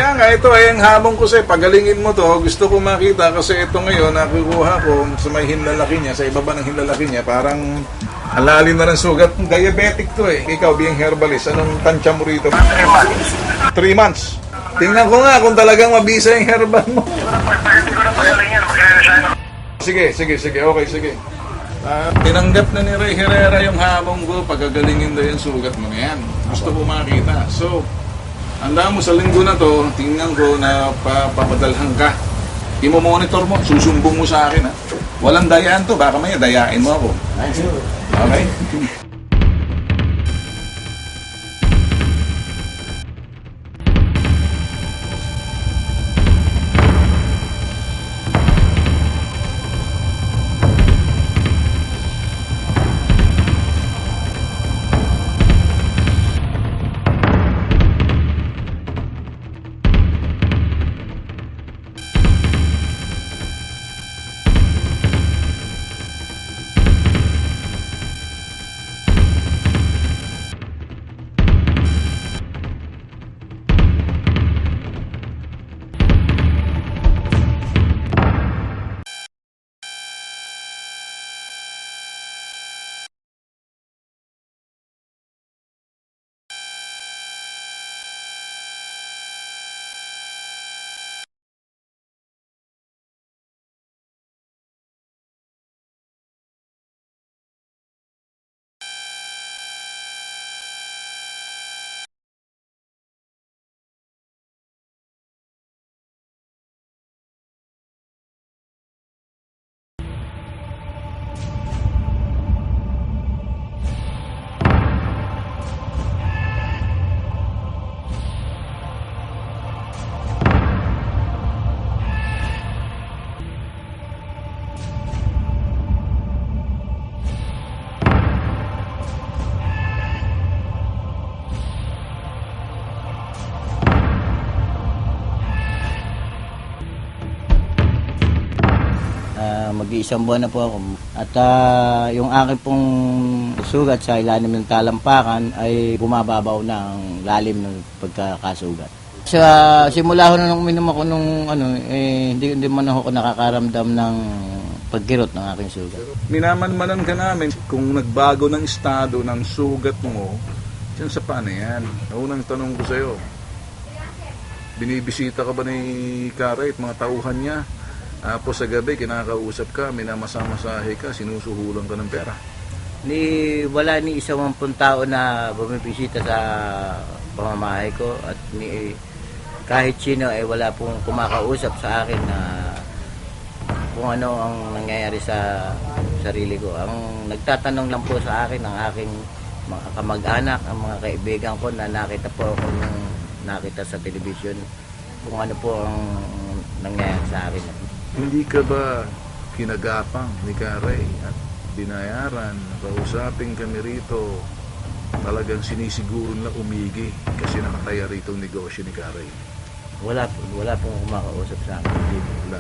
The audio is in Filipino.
Kaya nga, ito ay ang hamon ko sa'yo. Pagalingin mo to, gusto ko makita kasi ito ngayon, nakukuha ko sa may hinlalaki niya, sa ibaba ng hinlalaki niya, parang halalim na ng sugat. Diabetic to eh. Ikaw, being herbalist, anong tansya mo rito? 3 months. 3 months. Tingnan ko nga kung talagang mabisa yung herbal mo. Pagdating ko na pagaling yan, magre-resign ako. Sige. Okay, sige. Tinanggap na ni Ray Herrera yung hamon ko, pagagalingin daw yung sugat mo na yan. Gusto ko makita. So, handa mo sa linggo na to, tingnan ko na papadalhan ka. Imo-monitor mo, susumbong mo sa akin ha. Walang dayaan to, baka may dayain mo ako. Okay? Mag-iisang buwan na po ako. At yung aking pong sugat sa ilalim ng talampakan ay bumababaw na ang lalim ng pagkakasugat. Sa simula ho na nung uminom ako nung hindi man ako nakakaramdam ng pagkirot ng aking sugat. Minamanmanan ka namin kung nagbago ng estado ng sugat mo, dyan sa paano yan? Unang tanong ko sa'yo, binibisita ka ba ni Karay at mga tauhan niya? Tapos sa gabi, kinakausap ka, minamasa-masahe ka, sinusuhulan ka ng pera. Wala ni isang tao na bumibisita sa pamamahay ko at kahit sino ay wala pong kumakausap sa akin na kung ano ang nangyayari sa sarili ko. Ang nagtatanong lang po sa akin ang aking mga kamag-anak, ang mga kaibigan ko na nakita po ako nung nakita sa telebisyon kung ano po ang nangyayari sa akin. Hindi ka ba kinagapang ni Karay at binayaran, kausapin kami rito, talagang sinisiguro na umigi kasi nakataya rito ang negosyo ni Karay? Wala pong kumakausap sa akin. Wala.